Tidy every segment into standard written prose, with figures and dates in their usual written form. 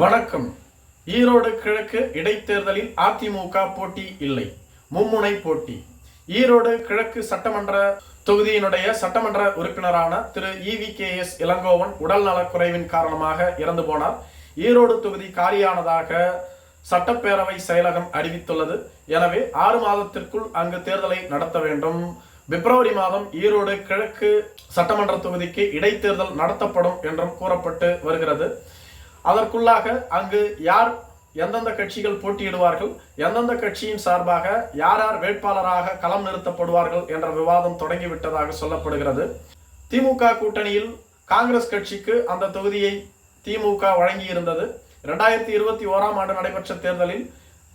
வணக்கம். ஈரோடு கிழக்கு இடைத்தேர்தலில் அதிமுக போட்டி இல்லை, மும்முனை போட்டி. ஈரோடு கிழக்கு சட்டமன்ற தொகுதியினுடைய சட்டமன்ற உறுப்பினரான திரு EVKS இளங்கோவன் உடல் நலக்குறைவின் காரணமாக இறந்து போனார். ஈரோடு தொகுதி காலியானதாக சட்டப்பேரவை செயலகம் அறிவித்துள்ளது. எனவே 6 மாதத்திற்குள் அங்கு தேர்தலை நடத்த வேண்டும். பிப்ரவரி மாதம் ஈரோடு கிழக்கு சட்டமன்ற தொகுதிக்கு இடைத்தேர்தல் நடத்தப்படும் என்றும் கூறப்பட்டு வருகிறது. அதற்குள்ளாக அங்கு யார் எந்தெந்த கட்சிகள் போட்டியிடுவார்கள், எந்தெந்த கட்சியின் சார்பாக யார் யார் வேட்பாளராக களம் நிறுத்தப்படுவார்கள் என்ற விவாதம் தொடங்கிவிட்டதாக சொல்லப்படுகிறது. திமுக கூட்டணியில் காங்கிரஸ் கட்சிக்கு அந்த தொகுதியை திமுக வழங்கியிருந்தது. 2021ஆம் ஆண்டு நடைபெற்ற தேர்தலில்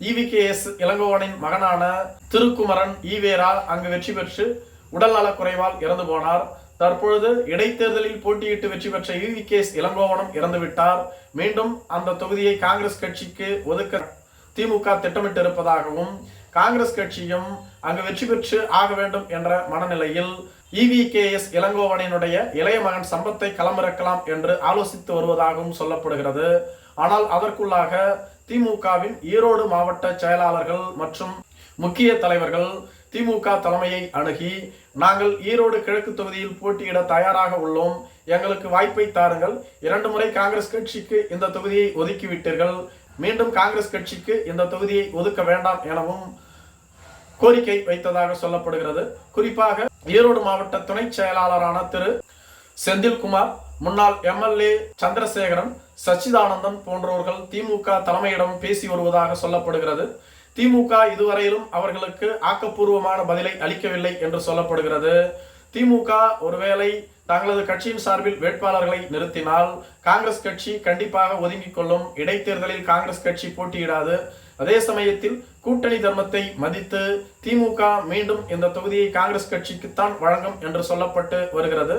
EVKS இளங்கோவனின் மகனான திருக்குமரன் ஈவேரா அங்கு வெற்றி பெற்று உடல்நலக்குறைவால் இறந்து போனார். தற்பொழுது இடைத்தேர்தலில் போட்டியிட்டு வெற்றி பெற்ற EVKS இளங்கோவனும் இறந்துவிட்டார். மீண்டும் அந்த தொகுதியை காங்கிரஸ் கட்சிக்கு ஒதுக்க திமுக திட்டமிட்டு இருப்பதாகவும், காங்கிரஸ் கட்சியும் அங்கு வெற்றி பெற்று ஆக வேண்டும் என்ற மனநிலையில் EVKS இளங்கோவனினுடைய இளைய மகன் சம்பத்தை களமிறக்கலாம் என்று ஆலோசித்து வருவதாகவும் சொல்லப்படுகிறது. ஆனால் அதற்குள்ளாக திமுகவின் ஈரோடு மாவட்ட செயலாளர்கள் மற்றும் முக்கிய தலைவர்கள் திமுக தலைமையை அணுகி, நாங்கள் ஈரோடு கிழக்கு தொகுதியில் போட்டியிட தயாராக உள்ளோம், எங்களுக்கு வாய்ப்பை தாருங்கள், 2 முறை காங்கிரஸ் கட்சிக்கு இந்த தொகுதியை ஒதுக்கிவிட்டீர்கள், மீண்டும் காங்கிரஸ் கட்சிக்கு இந்த தொகுதியை ஒதுக்க வேண்டாம் எனவும் கோரிக்கை வைத்ததாக சொல்லப்படுகிறது. குறிப்பாக ஈரோடு மாவட்ட துணை செயலாளரான திரு செந்தில்குமார், முன்னாள் MLA சந்திரசேகரன், சச்சிதானந்தன் போன்றவர்கள் திமுக தலைமையிடம் பேசி வருவதாக சொல்லப்படுகிறது. திமுக இதுவரையிலும் அவர்களுக்கு ஆக்கப்பூர்வமான பதிலை அளிக்கவில்லை என்று சொல்லப்படுகிறது. திமுக ஒருவேளை தங்களது கட்சியின் சார்பில் வேட்பாளர்களை நிறுத்தினால் காங்கிரஸ் கட்சி கண்டிப்பாக ஒதுங்கிக் கொள்ளும். இடைத்தேர்தலில் காங்கிரஸ் கட்சி போட்டியிடாது. அதே சமயத்தில் கூட்டணி தர்மத்தை மதித்து திமுக மீண்டும் இந்த தொகுதியை காங்கிரஸ் கட்சிக்குத்தான் வழங்கும் என்று சொல்லப்பட்டு வருகிறது.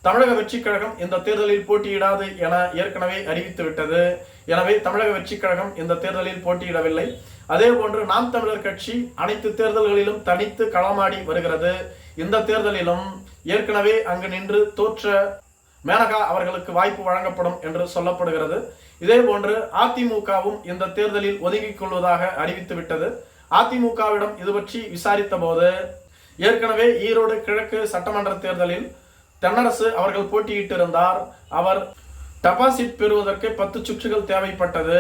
தமிழக வெற்றி கழகம் இந்த தேர்தலில் போட்டியிடாது என ஏற்கனவே அறிவித்துவிட்டது. எனவே தமிழக வெற்றி கழகம் இந்த தேர்தலில் போட்டியிடவில்லை. அதே போன்று நாம் தமிழர் கட்சி அனைத்து தேர்தல்களிலும் தனித்து களமாடி வருகிறது. இந்த தேர்தலிலும் ஏற்கனவே அங்கு நின்று தோற்ற மேனகா அவர்களுக்கு வாய்ப்பு வழங்கப்படும் என்று சொல்லப்படுகிறது. இதே போன்று அதிமுகவும் இந்த தேர்தலில் ஒதுங்கிக் கொள்வதாக அறிவித்துவிட்டது. அதிமுகவிடம் இது பற்றி விசாரித்த போது, ஏற்கனவே ஈரோடு கிழக்கு சட்டமன்ற தேர்தலில் தென்னரசு அவர்கள் போட்டியிட்டிருந்தார். அவர் டெபாசிட் பெறுவதற்கு 10 சுற்றுகள் தேவைப்பட்டது.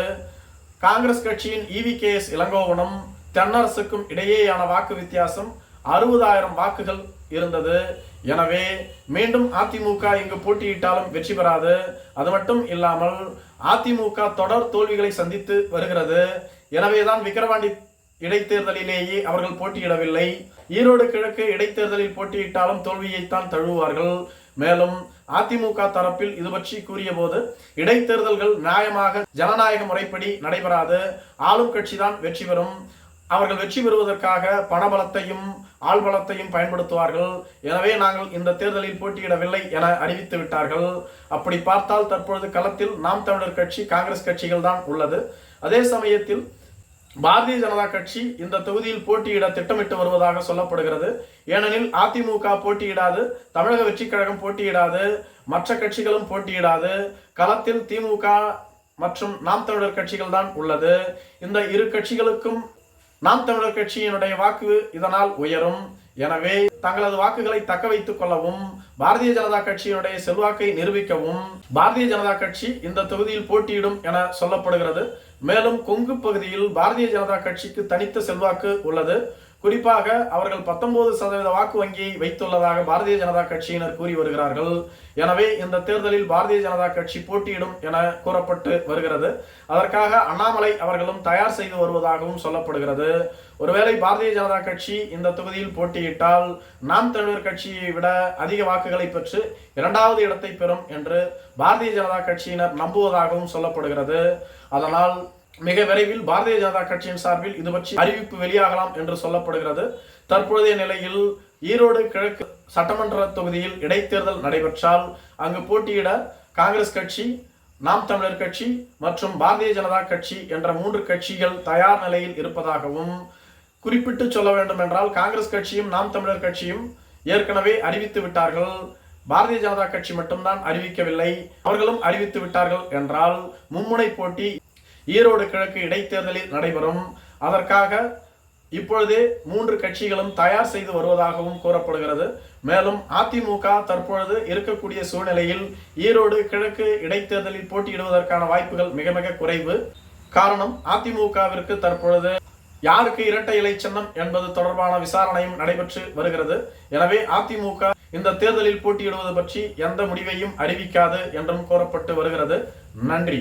காங்கிரஸ் கட்சியின் EVKS இளங்கோவனும் தென்னரசுக்கும் இடையேயான வாக்கு வித்தியாசம் 60,000 வாக்குகள் இருந்தது. எனவே மீண்டும் அதிமுக இங்கு போட்டியிட்டாலும் வெற்றி பெறாது. அது மட்டும் இல்லாமல் அதிமுக தொடர் தோல்விகளை சந்தித்து வருகிறது. எனவேதான் விக்கிரவாண்டி இடைத்தேர்தலிலேயே அவர்கள் போட்டியிடவில்லை. ஈரோடு கிழக்கு இடைத்தேர்தலில் போட்டியிட்டாலும் தோல்வியைத்தான் தழுவுவார்கள். மேலும் அதிமுக தரப்பில் இது பற்றி கூறிய போது, இடைத்தேர்தல்கள் நியாயமாக ஜனநாயக முறைப்படி நடைபெறாது, ஆளும் கட்சி தான் வெற்றி பெறும், அவர்கள் வெற்றி பெறுவதற்காக பணபலத்தையும் ஆள்பலத்தையும் பயன்படுத்துவார்கள், எனவே நாங்கள் இந்த தேர்தலில் போட்டியிடவில்லை என அறிவித்து விட்டார்கள். அப்படி பார்த்தால் தற்பொழுது களத்தில் நாம் தமிழர் கட்சி, காங்கிரஸ் கட்சிகள் தான் உள்ளது. அதே சமயத்தில் பாரதிய ஜனதா கட்சி இந்த தொகுதியில் போட்டியிட திட்டமிட்டு வருவதாக சொல்லப்படுகிறது. ஏனெனில் அதிமுக போட்டியிடாது, தமிழக வெற்றி கழகம் போட்டியிடாது, மற்ற கட்சிகளும் போட்டியிடாது. களத்தில் திமுக மற்றும் நாம் தமிழர் கட்சிகள் தான் உள்ளது. இந்த இரு கட்சிகளுக்கும் நாம் தமிழர் கட்சியினுடைய வாக்கு இதனால் உயரும். எனவே தங்களது வாக்குகளை தக்க வைத்துக் கொள்ளவும், பாரதிய ஜனதா கட்சியினுடைய செல்வாக்கை நிரூபிக்கவும் பாரதிய ஜனதா கட்சி இந்த தொகுதியில் போட்டியிடும் என சொல்லப்படுகிறது. மேலும் கொங்கு பகுதியில் பாரதிய ஜனதா கட்சிக்கு தனித்த செல்வாக்கு உள்ளது. குறிப்பாக அவர்கள் 19% வாக்கு வங்கியை வைத்துள்ளதாக பாரதிய ஜனதா கட்சியினர் கூறி வருகிறார்கள். எனவே இந்த தேர்தலில் பாரதிய ஜனதா கட்சி போட்டியிடும் என கூறப்பட்டு வருகிறது. அதற்காக அண்ணாமலை அவர்களும் தயார் செய்து வருவதாகவும் சொல்லப்படுகிறது. ஒருவேளை பாரதிய ஜனதா கட்சி இந்த தொகுதியில் போட்டியிட்டால் நாம் தமிழர் கட்சியை விட அதிக வாக்குகளை பெற்று 2வது இடத்தை பெறும் என்று பாரதிய ஜனதா கட்சியினர் நம்புவதாகவும் சொல்லப்படுகிறது. அதனால் மிக விரைவில் பாரதிய ஜனதா கட்சியின் சார்பில் இது பற்றி அறிவிப்பு வெளியாகலாம் என்று சொல்லப்படுகிறது. தற்போதைய நிலையில் ஈரோடு கிழக்கு சட்டமன்ற தொகுதியில் இடைத்தேர்தல் நடைபெற்றால் அங்கு போட்டியிட காங்கிரஸ் கட்சி, நாம் தமிழர் கட்சி மற்றும் பாரதிய ஜனதா கட்சி என்ற 3 கட்சிகள் தயார் நிலையில் இருப்பதாகவும், குறிப்பிட்டு சொல்ல வேண்டும் என்றால் காங்கிரஸ் கட்சியும் நாம் தமிழர் கட்சியும் ஏற்கனவே அறிவித்து விட்டார்கள். பாரதிய ஜனதா கட்சி மட்டும்தான் அறிவிக்கவில்லை. அவர்களும் அறிவித்து விட்டார்கள் என்றால் மும்முனை போட்டி ஈரோடு கிழக்கு இடைத்தேர்தலில் நடைபெறும். அதற்காக இப்பொழுதே 3 கட்சிகளும் தயார் செய்து வருவதாகவும் கூறப்படுகிறது. மேலும் அதிமுக தற்பொழுது இருக்கக்கூடிய சூழ்நிலையில் ஈரோடு கிழக்கு இடைத்தேர்தலில் போட்டியிடுவதற்கான வாய்ப்புகள் மிக மிக குறைவு. காரணம், அதிமுகவிற்கு தற்பொழுது யாருக்கு இரட்டை இலை சின்னம் என்பது தொடர்பான விசாரணையும் நடைபெற்று வருகிறது. எனவே அதிமுக இந்த தேர்தலில் போட்டியிடுவது பற்றி எந்த முடிவையும் அறிவிக்காது என்றும் கூறப்பட்டு வருகிறது. நன்றி.